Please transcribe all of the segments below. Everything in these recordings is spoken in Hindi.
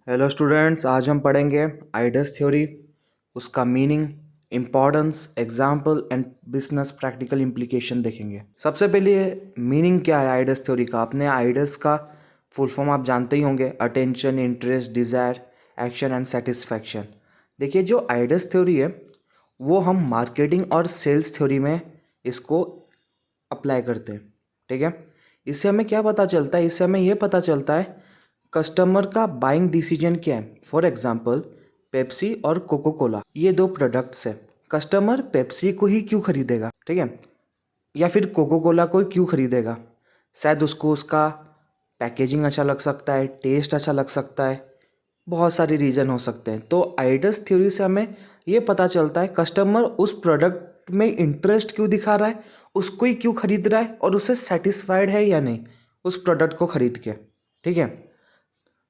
हेलो स्टूडेंट्स, आज हम पढ़ेंगे आइडस थ्योरी, उसका meaning, importance, example and business practical implication देखेंगे। सबसे पहले मीनिंग क्या है आइडस थ्योरी का। अपने आइडस का फुल फॉर्म आप जानते ही होंगे, attention, interest, desire, action and satisfaction. देखिए, जो आइडस थ्योरी है वो हम मार्केटिंग और सेल्स थ्योरी में इसको अप्लाई करते हैं। ठीक है, इससे हमें क्या पता चलता है? इससे हमें ये पता चलता है कस्टमर का बाइंग डिसीजन क्या है। फॉर एग्जांपल, पेप्सी और कोको कोला, ये दो प्रोडक्ट्स है। कस्टमर पेप्सी को ही क्यों खरीदेगा, ठीक है, या फिर कोको कोला को ही क्यों खरीदेगा? शायद उसको उसका पैकेजिंग अच्छा लग सकता है, टेस्ट अच्छा लग सकता है, बहुत सारे रीज़न हो सकते हैं। तो आइडस थ्योरी से हमें ये पता चलता है कस्टमर उस प्रोडक्ट में इंटरेस्ट क्यों दिखा रहा है, उसको ही क्यों खरीद रहा है और उससे सेटिस्फाइड है या नहीं उस प्रोडक्ट को खरीद के। ठीक है,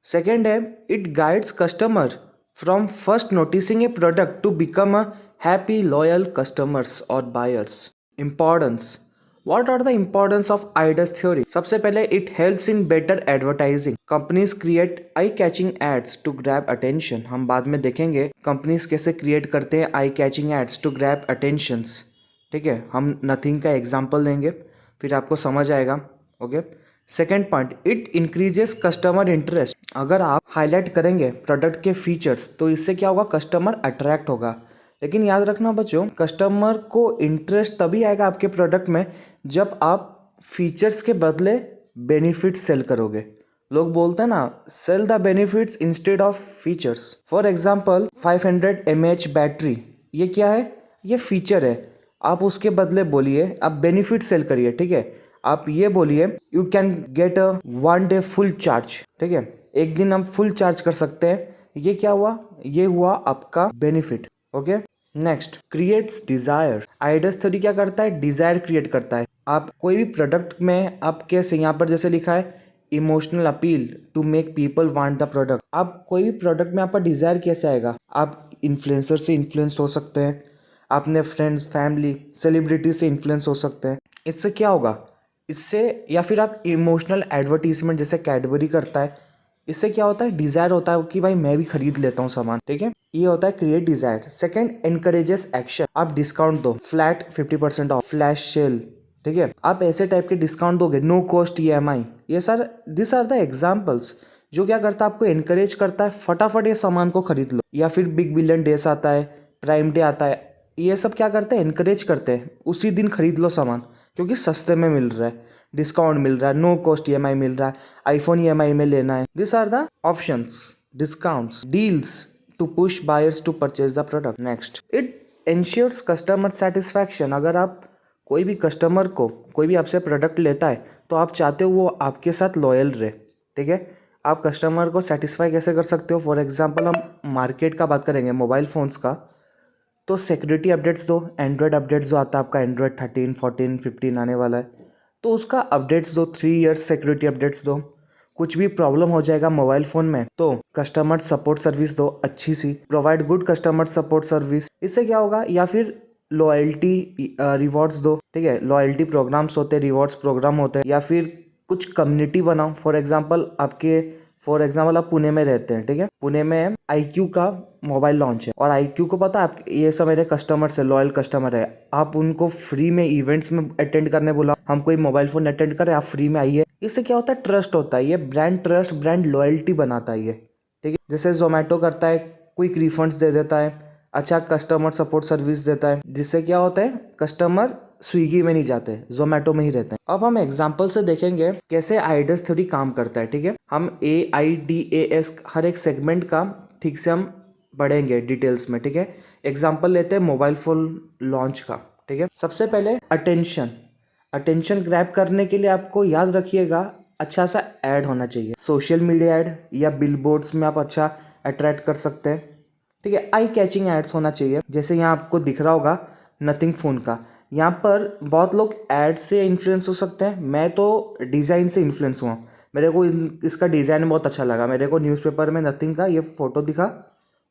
सेकेंड है, it guides customer from first noticing a product to become a happy loyal customers और buyers. Importance, What are the importance of IDAS theory? सबसे पहले, it helps in better advertising. Companies create eye-catching ads to grab attention. हम बाद में देखेंगे कंपनीज कैसे क्रिएट करते हैं eye-catching ads to grab attentions. ठीक है, हम नथिंग का एग्जाम्पल देंगे, फिर आपको समझ आएगा। Okay, second point, it increases customer interest. अगर आप हाईलाइट करेंगे प्रोडक्ट के फीचर्स तो इससे क्या होगा, कस्टमर अट्रैक्ट होगा। लेकिन याद रखना बच्चों, कस्टमर को इंटरेस्ट तभी आएगा आपके प्रोडक्ट में जब आप फीचर्स के बदले बेनिफिट्स सेल करोगे। लोग बोलते हैं ना, sell the benefits instead of features. For example, 500 mAh battery, ये क्या है? ये फीचर है। आप उसके बदले बोलिए, आप बेनिफिट सेल करिए। ठीक है, आप ये बोलिए you can get a 1 day full charge. ठीक है, एक दिन हम फुल चार्ज कर सकते हैं। ये क्या हुआ? ये हुआ आपका benefit. Okay, next, creates desire. AIDAS theory क्या करता है? डिजायर क्रिएट करता है। आप कोई भी प्रोडक्ट में आप कैसे, यहाँ पर जैसे लिखा है emotional appeal to make people want the product. आप कोई भी प्रोडक्ट में आपका डिजायर कैसे आएगा? आप इन्फ्लुएंसर से इन्फ्लुएंस हो सकते हैं, अपने फ्रेंड्स, फैमिली, सेलिब्रिटी से इन्फ्लुएंस हो सकते हैं। इससे क्या होगा? इससे, या फिर आप इमोशनल एडवर्टीजमेंट जैसे कैडबरी करता है, इससे क्या होता है? डिजायर होता है कि भाई मैं भी खरीद लेता हूँ सामान। ठीक है, ये होता है create desire. Second, encourages action. आप डिस्काउंट दो, फ्लैट 50% ऑफ, फ्लैश सेल। ठीक है, आप ऐसे टाइप के डिस्काउंट दोगे, नो कॉस्ट EMI, ये sir this are the examples जो क्या करता है, आपको एनकरेज करता है फटाफट ये सामान को खरीद लो। या फिर बिग बिलियन डेज आता है, प्राइम डे आता है, ये सब क्या करते हैं? एनकरेज करते हैं उसी दिन खरीद लो सामान, क्योंकि सस्ते में मिल रहा है, डिस्काउंट मिल रहा है, नो कॉस्ट EMI मिल रहा है, आईफोन EMI में लेना है। This are the options, discounts, deals to push buyers to purchase the product. Next, it ensures customer satisfaction. अगर आप कोई भी कस्टमर को, कोई भी आपसे प्रोडक्ट लेता है तो आप चाहते हो वो आपके साथ लॉयल रहे। ठीक है, आप कस्टमर को सेटिस्फाई कैसे कर सकते हो? फॉर एग्जांपल, हम मार्केट का बात करेंगे, मोबाइल फ़ोन्स का, तो सिक्योरिटी अपडेट्स दो, एंड्रॉयड अपडेट्स जो आता है आपका, एंड्रॉयड 13, 14, 15 आने वाला है, तो उसका अपडेट्स दो, 3 years सिक्योरिटी अपडेट्स दो। कुछ भी प्रॉब्लम हो जाएगा मोबाइल फ़ोन में तो कस्टमर सपोर्ट सर्विस दो अच्छी सी, provide good customer support service. इससे क्या होगा? या फिर लॉयल्टी रिवॉर्ड्स दो। ठीक है, लॉयल्टी प्रोग्राम्स होते हैं, रिवॉर्ड्स प्रोग्राम होते हैं, या फिर कुछ कम्युनिटी बनाओ। फॉर एग्जाम्पल आप पुणे में रहते हैं। ठीक है, पुणे में IQ का मोबाइल लॉन्च है और IQ को पता है आप, ये सब मेरे कस्टमर्स है, लॉयल कस्टमर है, आप उनको फ्री में इवेंट्स में अटेंड करने बोला, हम कोई मोबाइल फोन अटेंड करें, आप फ्री में आइए। इससे क्या होता है? ट्रस्ट होता है, ये ब्रांड ट्रस्ट, ब्रांड लॉयल्टी बनाता है ये। ठीक है, जैसे जोमेटो करता है, क्विक रिफंड्स दे देता है, अच्छा कस्टमर सपोर्ट सर्विस देता है, जिससे क्या होता है? कस्टमर स्विगी में नहीं जाते, जोमेटो में ही रहते हैं। अब हम एग्जाम्पल से देखेंगे कैसे आइडस थ्योरी काम करता है। ठीक है, हम AIDAS हर एक सेगमेंट का ठीक से हम पढ़ेंगे डिटेल्स में। ठीक है, एग्जाम्पल लेते हैं मोबाइल फोन लॉन्च का। ठीक है, सबसे पहले अटेंशन। अटेंशन ग्रैब करने के लिए आपको याद रखिएगा अच्छा सा ऐड होना चाहिए, सोशल मीडिया ऐड या बिलबोर्ड्स में आप अच्छा अट्रैक्ट कर सकते हैं। ठीक है, आई कैचिंग एड्स होना चाहिए, जैसे यहाँ आपको दिख रहा होगा नथिंग फ़ोन का, यहाँ पर बहुत लोग एड से इन्फ्लुएंस हो सकते हैं। मैं तो डिज़ाइन से इन्फ्लुएंस हुआ, मेरे को इसका डिज़ाइन बहुत अच्छा लगा, मेरे को न्यूज़पेपर में नथिंग का ये फ़ोटो दिखा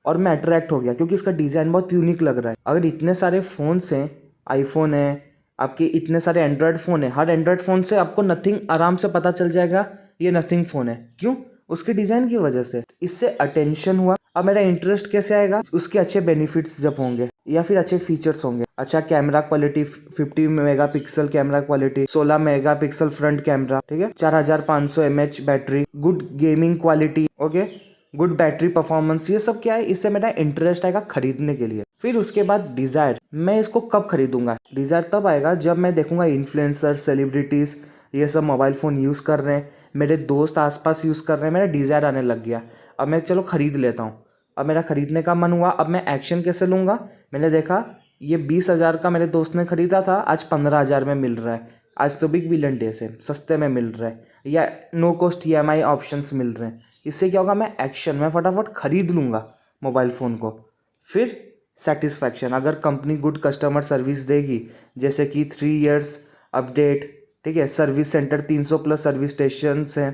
और मैं अट्रैक्ट हो गया क्योंकि इसका डिज़ाइन बहुत यूनिक लग रहा है। अगर इतने सारे फ़ोन्स हैं, आईफोन है, आपके इतने सारे एंड्रॉयड फ़ोन है, हर एंड्रॉयड फ़ोन से आपको नथिंग आराम से पता चल जाएगा ये नथिंग फ़ोन है। क्यों? उसके डिज़ाइन की वजह से। इससे अटेंशन हुआ। अब मेरा इंटरेस्ट कैसे आएगा? उसके अच्छे बेनिफिट्स जब होंगे या फिर अच्छे फीचर्स होंगे। अच्छा camera quality, 50 megapixel camera quality, 16 megapixel front camera, ठीक है, 4500 mAh battery, good gaming quality, okay, good battery performance. ये सब क्या है? इससे मेरा इंटरेस्ट आएगा खरीदने के लिए। फिर उसके बाद डिज़ायर, मैं इसको कब खरीदूंगा? डिज़ायर तब आएगा जब मैं देखूंगा इन्फ्लुएंसर, सेलिब्रिटीज़ ये सब मोबाइल फ़ोन यूज़ कर रहे हैं, मेरे दोस्त आसपास यूज़ कर रहे हैं, मेरा डिज़ायर आने लग गया। अब मैं चलो खरीद लेता हूँ। अब मेरा खरीदने का मन हुआ, अब मैं एक्शन कैसे लूँगा? मैंने देखा ये 20,000 का मेरे दोस्त ने खरीदा था, आज 15,000 में मिल रहा है। आज तो बिग बिलियन डे से सस्ते में मिल रहा है, या नो कॉस्ट EMI ऑप्शंस मिल रहे हैं। इससे क्या होगा? मैं फटाफट खरीद लूँगा मोबाइल फ़ोन को। फिर सेटिस्फैक्शन, अगर कंपनी गुड कस्टमर सर्विस देगी, जैसे कि 3 इयर्स अपडेट, ठीक है, service centre 300 plus service station हैं,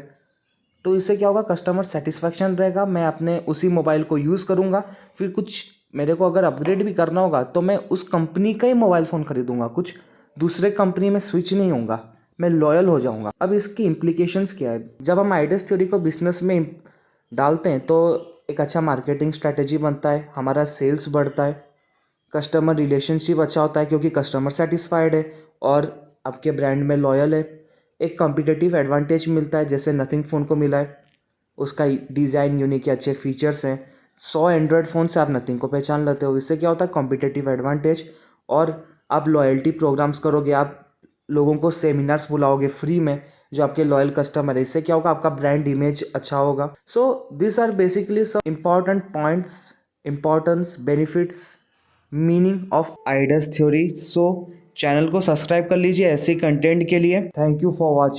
तो इससे क्या होगा? कस्टमर सेटिस्फैक्शन रहेगा। मैं अपने उसी मोबाइल को यूज़ करूँगा। फिर कुछ मेरे को अगर अपग्रेड भी करना होगा तो मैं उस कंपनी का ही मोबाइल फ़ोन खरीदूंगा, कुछ दूसरे कंपनी में स्विच नहीं होऊंगा, मैं लॉयल हो जाऊंगा। अब इसकी इम्प्लीकेशंस क्या है? जब हम आइडियस थ्योरी को बिजनेस में डालते हैं तो एक अच्छा मार्केटिंग स्ट्रैटेजी बनता है, हमारा सेल्स बढ़ता है, कस्टमर रिलेशनशिप अच्छा होता है क्योंकि कस्टमर सेटिस्फाइड है और आपके ब्रांड में लॉयल है। एक कॉम्पिटिटिव एडवांटेज मिलता है, जैसे नथिंग फ़ोन को मिला है, उसका डिज़ाइन यूनिक है, अच्छे फीचर्स हैं। 100 एंड्रॉयड फ़ोन से आप नथिंग को पहचान लेते हो। इससे क्या होता है? Competitive advantage. और आप लॉयल्टी प्रोग्राम्स करोगे, आप लोगों को सेमिनार्स बुलाओगे फ्री में जो आपके लॉयल कस्टमर है। इससे क्या होगा? आपका ब्रांड इमेज अच्छा होगा। So this are basically some important points, importance, benefits, meaning of AIDA's theory. सो चैनल को सब्सक्राइब कर लीजिए ऐसे कंटेंट के लिए। Thank you for watching.